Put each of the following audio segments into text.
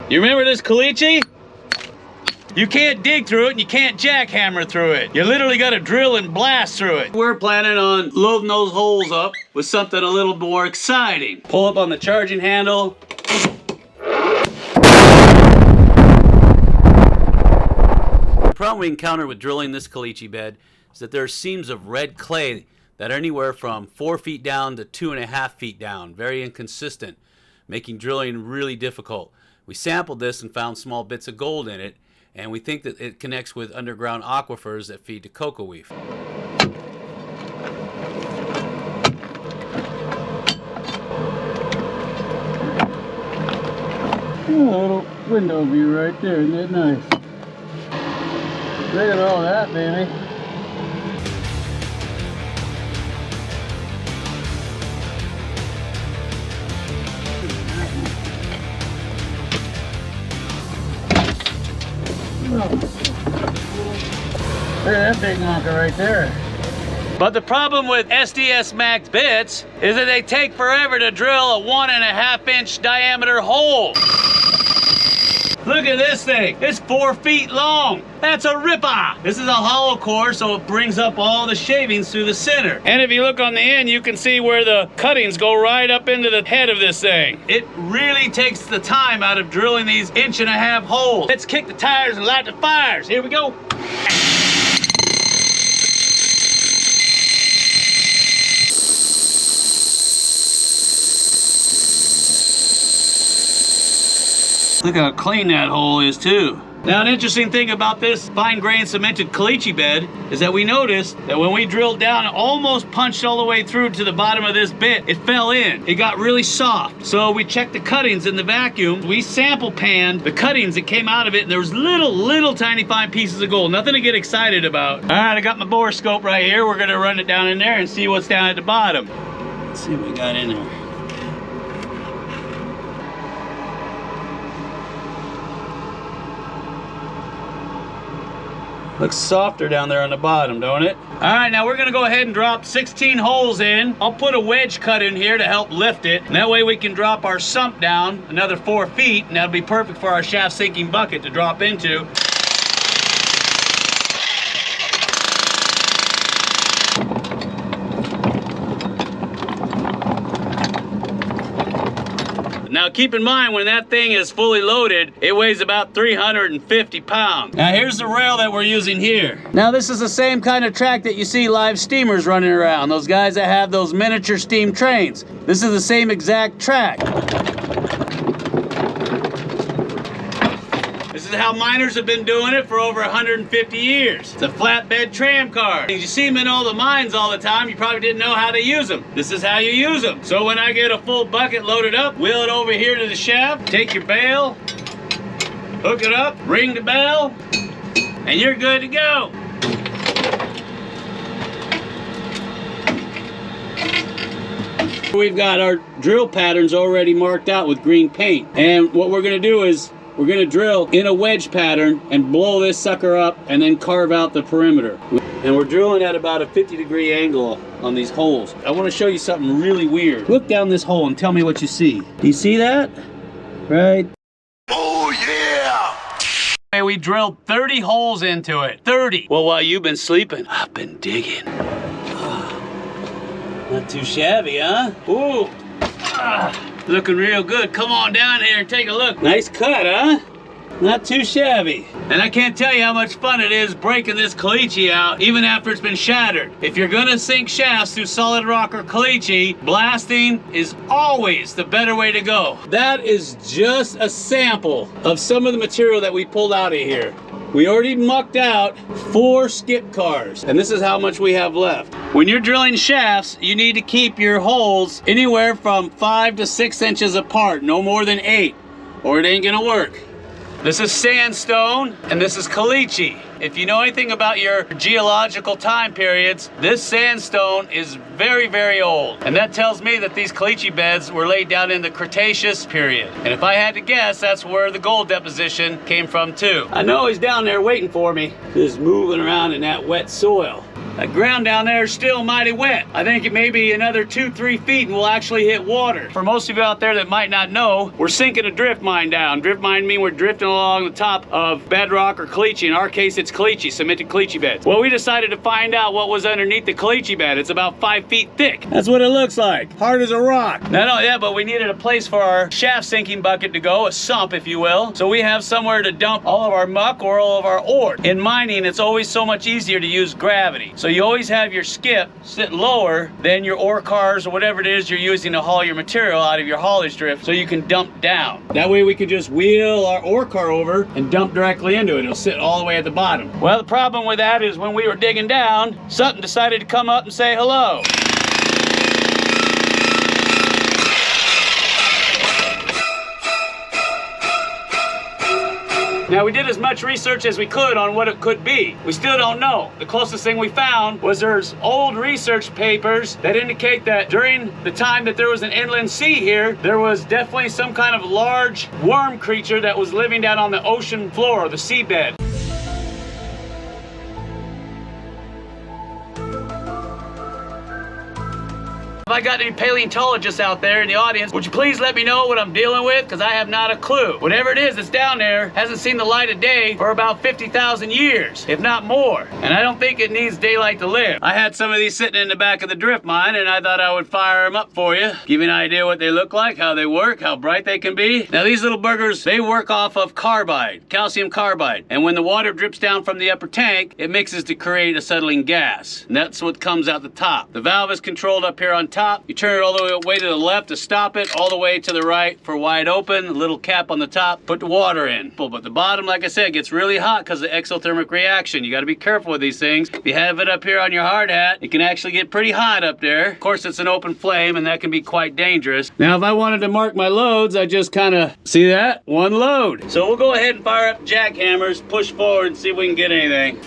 You remember this caliche? You can't dig through it and you can't jackhammer through it. You literally got to drill and blast through it. We're planning on loading those holes up with something a little more exciting. Pull up on the charging handle. The problem we encounter with drilling this caliche bed is that there are seams of red clay that are anywhere from 4 feet down to 2.5 feet down. Very inconsistent, making drilling really difficult. We sampled this and found small bits of gold in it, and we think that it connects with underground aquifers that feed to cocoa reef. A little window view right there, isn't that nice? Look at all that, baby. Look at that big honker right there. But the problem with SDS Max bits is that they take forever to drill a 1.5 inch diameter hole. Look at this thing. It's 4 feet long. That's a rip-off. This is a hollow core, so it brings up all the shavings through the center. And if you look on the end, you can see where the cuttings go right up into the head of this thing. It really takes the time out of drilling these 1.5 inch holes. Let's kick the tires and light the fires. Here we go. Look how clean that hole is too. Now, an interesting thing about this fine grain cemented caliche bed is that we noticed that when we drilled down and almost punched all the way through to the bottom of this bit, it fell in. It got really soft. So we checked the cuttings in the vacuum. We sample panned the cuttings that came out of it, and there was little tiny fine pieces of gold. Nothing to get excited about. All right, I got my bore scope right here. We're gonna run it down in there and see what's down at the bottom. Let's see what we got in there. Looks softer down there on the bottom, don't it? All right, now we're gonna go ahead and drop 16 holes in. I'll put a wedge cut in here to help lift it. And that way we can drop our sump down another 4 feet, and that'll be perfect for our shaft sinking bucket to drop into. Now keep in mind, when that thing is fully loaded, it weighs about 350 pounds. Now here's the rail that we're using here. Now this is the same kind of track that you see live steamers running around. Those guys that have those miniature steam trains. This is the same exact track. This is how miners have been doing it for over 150 years. It's a flatbed tram car. You see them in all the mines all the time, you probably didn't know how to use them. This is how you use them. So when I get a full bucket loaded up, wheel it over here to the shaft, take your bale, hook it up, ring the bell, and you're good to go. We've got our drill patterns already marked out with green paint. And what we're gonna do is we're gonna drill in a wedge pattern and blow this sucker up and then carve out the perimeter. And we're drilling at about a 50-degree angle on these holes. I wanna show you something really weird. Look down this hole and tell me what you see. Do you see that? Right? Oh yeah! We drilled 30 holes into it. 30! Well, while you've been sleeping, I've been digging. Not too shabby, huh? Ooh! Looking real good. Come on down here and take a look. Nice cut, huh? Not too shabby. And I can't tell you how much fun it is breaking this caliche out, even after it's been shattered. If you're gonna sink shafts through solid rock or caliche, blasting is always the better way to go. That is just a sample of some of the material that we pulled out of here. We already mucked out 4 skip cars, and this is how much we have left. When you're drilling shafts, you need to keep your holes anywhere from 5 to 6 inches apart, no more than 8, or it ain't gonna work. This is sandstone, and this is caliche. If you know anything about your geological time periods, this sandstone is very old. And that tells me that these caliche beds were laid down in the Cretaceous period. And if I had to guess, that's where the gold deposition came from too. I know he's down there waiting for me. Just moving around in that wet soil. That ground down there is still mighty wet. I think it may be another 2-3 feet and we'll actually hit water. For most of you out there that might not know, we're sinking a drift mine down. Drift mine means we're drifting along the top of bedrock or caliche. In our case, it's caliche, cemented caliche beds. Well, we decided to find out what was underneath the caliche bed. It's about 5 feet thick. That's what it looks like. Hard as a rock. Not only that, but we needed a place for our shaft sinking bucket to go, a sump, if you will. So we have somewhere to dump all of our muck or all of our ore. In mining, it's always so much easier to use gravity. So you always have your skip sit lower than your ore cars or whatever it is you're using to haul your material out of your haulage drift, so you can dump down. That way we can just wheel our ore car over and dump directly into it. It'll sit all the way at the bottom. Well, the problem with that is when we were digging down, something decided to come up and say hello. Now, we did as much research as we could on what it could be. We still don't know. The closest thing we found was there's old research papers that indicate that during the time that there was an inland sea here, there was definitely some kind of large worm creature that was living down on the ocean floor, the seabed. If I got any paleontologists out there in the audience, would you please let me know what I'm dealing with? Because I have not a clue. Whatever it is that's down there hasn't seen the light of day for about 50,000 years, if not more. And I don't think it needs daylight to live. I had some of these sitting in the back of the drift mine, and I thought I would fire them up for you. Give you an idea what they look like, how they work, how bright they can be. Now, these little burgers, they work off of carbide, calcium carbide. And when the water drips down from the upper tank, it mixes to create acetylene gas. And that's what comes out the top. The valve is controlled up here on top. You turn it all the way to the left to stop it, all the way to the right for wide open, a little cap on the top, put the water in. But the bottom, like I said, gets really hot because of the exothermic reaction. You got to be careful with these things. If you have it up here on your hard hat, it can actually get pretty hot up there. Of course, it's an open flame and that can be quite dangerous. Now, if I wanted to mark my loads, I just kind of, see that? One load. So we'll go ahead and fire up jackhammers, push forward and see if we can get anything.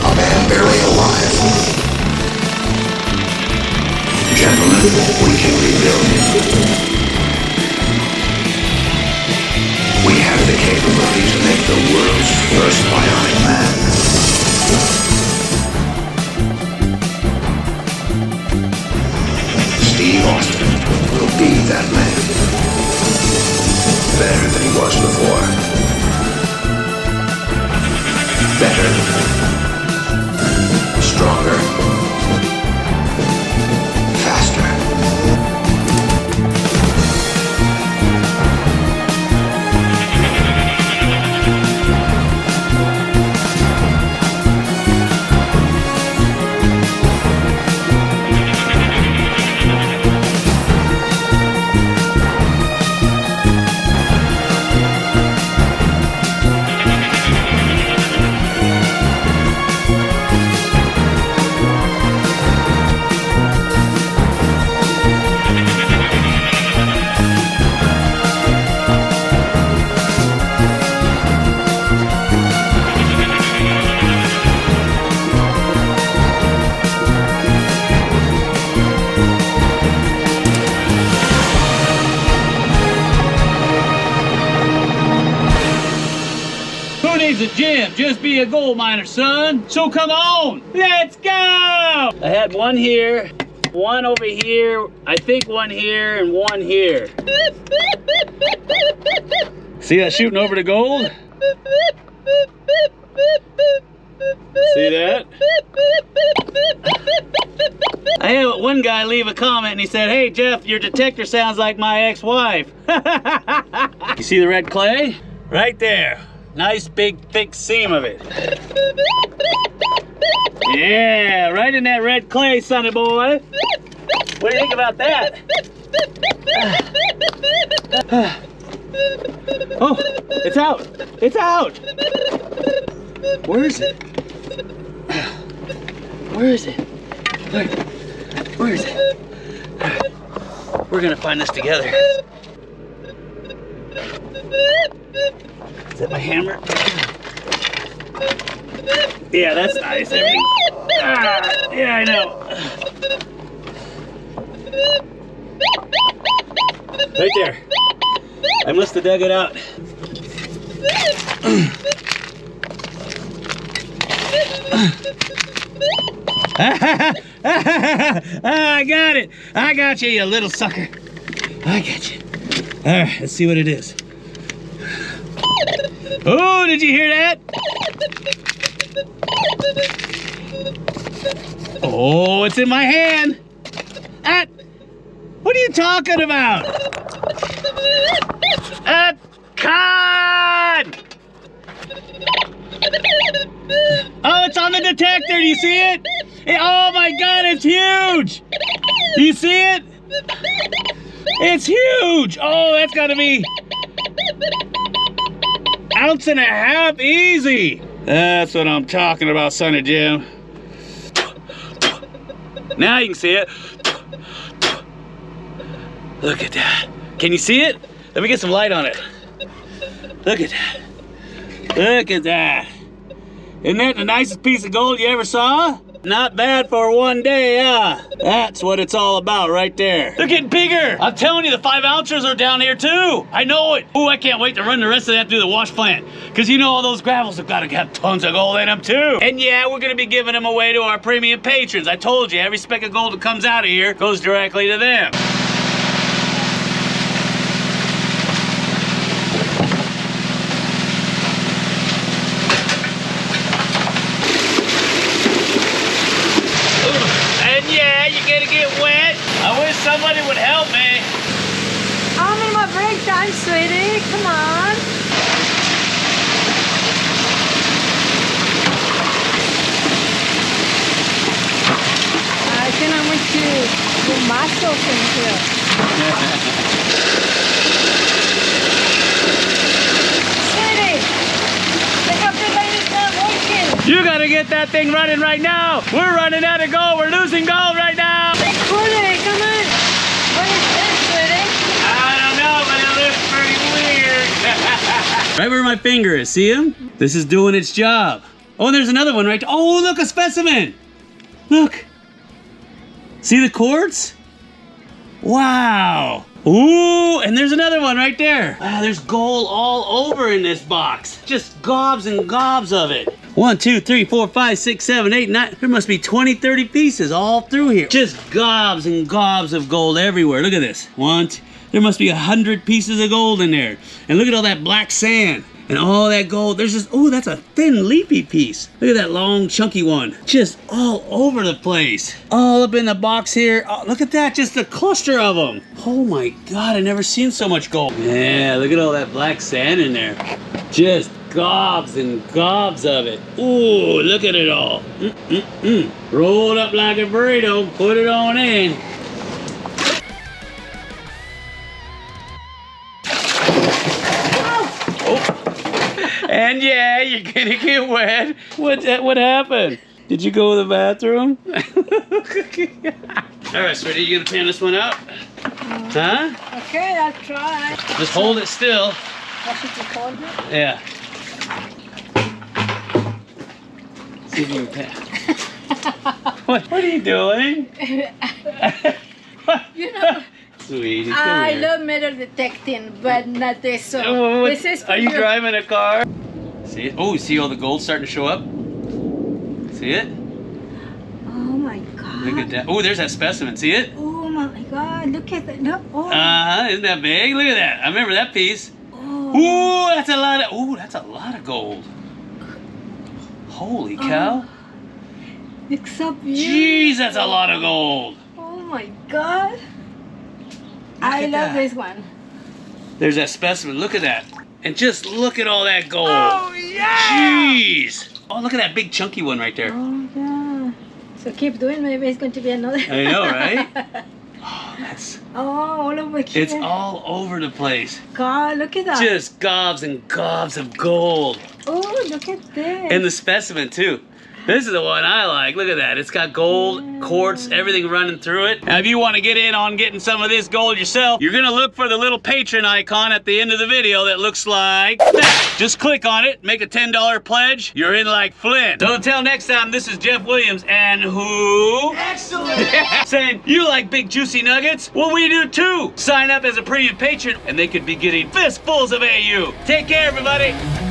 A man barely alive. Gentlemen, we can rebuild. We have the capability to make the world's first bionic man. Steve Austin will be that man. Better than he was before. Better, stronger, faster. A gym, just be a gold miner, son. So come on, let's go. I had one here, one over here, I think one here, and one here. See that shooting over the gold? See that? I had one guy leave a comment and he said, "Hey Jeff, your detector sounds like my ex-wife." You see the red clay? Right there. Nice big thick seam of it. Yeah, right in that red clay, sonny boy. What do you think about that? Oh, it's out. It's out. Where is it? Where is it? Where is it? We're gonna find this together. Is that my hammer? Yeah, that's nice. Everything. Ah, yeah, I know. Right there. I must have dug it out. I got it. I got you, you little sucker. I got you. All right, let's see what it is. Oh, did you hear that? Oh, it's in my hand. Ah, what are you talking about? Cod! Oh, it's on the detector. Do you see it? Oh my God, it's huge. Do you see it? It's huge. Oh, that's gotta be ounce and a half easy. That's what I'm talking about, son of Jim. Now you can see it. Look at that. Can you see it? Let me get some light on it. Look at that. Look at that. Isn't that the nicest piece of gold you ever saw? Not bad for one day, huh? That's what it's all about right there. They're getting bigger. I'm telling you, the 5 ounces are down here too. I know it. Oh, I can't wait to run the rest of that through the wash plant. Because you know all those gravels have got to have tons of gold in them too. And yeah, we're going to be giving them away to our premium patrons. I told you, every speck of gold that comes out of here goes directly to them. Somebody would help me. I'm in my break time, sweetie. Come on. I cannot wait to do muscles in here. Sweetie, the caliche is not working. You gotta get that thing running right now. We're running out of gold. We're losing gold right now. Sweetie, come on. What is this, sweetie? I don't know, but it looks pretty weird. Right where my finger is, see him? This is doing its job. Oh, and there's another one right. Oh, look, a specimen. Look. See the quartz? Wow. Ooh, and there's another one right there. Wow, there's gold all over in this box. Just gobs and gobs of it. 1, 2, 3, 4, 5, 6, 7, 8, 9. There must be 20, 30 pieces all through here. Just gobs and gobs of gold everywhere. Look at this. There must be 100 pieces of gold in there. And look at all that black sand. And all that gold. There's just, oh, that's a thin, leafy piece. Look at that long, chunky one. Just all over the place. All up in the box here. Oh, look at that, just a cluster of them. Oh my God, I've never seen so much gold. Yeah, look at all that black sand in there. Just gobs and gobs of it. Ooh, look at it all. Roll it up like a burrito. Put it on in. And yeah, you're gonna get wet. What happened? Did you go to the bathroom? All right, sweetie, you gonna pan this one out? Huh? Okay, I'll try. Just hold it still. What should you hold it? Yeah. See if you can pan. What are you doing? You know, Sweetie, come I here. love metal detecting, but not this. So this is for Are you driving a car? See it? Oh, see all the gold starting to show up? See it? Oh my God. Look at that. Oh, there's that specimen. See it? Oh my God. Look at that. Look. Oh. Isn't that big? Look at that. I remember that piece. Oh. Ooh, that's a lot of. Ooh, that's a lot of gold. Holy cow! It's so beautiful. Jeez, that's a lot of gold. Oh my God. I at love that. this one. There's that specimen. Look at that. And just look at all that gold. Oh yeah. Jeez. Oh, look at that big chunky one right there. Oh yeah. So keep doing. Maybe it's going to be another. I know, right? Oh, that's. Oh, all over here. It's all over the place. God, look at that. Just gobs and gobs of gold. Oh, look at this. And the specimen too. This is the one I like. Look at that. It's got gold, quartz, everything running through it. Now, if you want to get in on getting some of this gold yourself, you're going to look for the little patron icon at the end of the video that looks like that. Just click on it, make a $10 pledge. You're in like Flint. So until next time, this is Jeff Williams and who? Excellent! Saying, you like big juicy nuggets? Well, we do too. Sign up as a premium patron and they could be getting fistfuls of AU. Take care, everybody.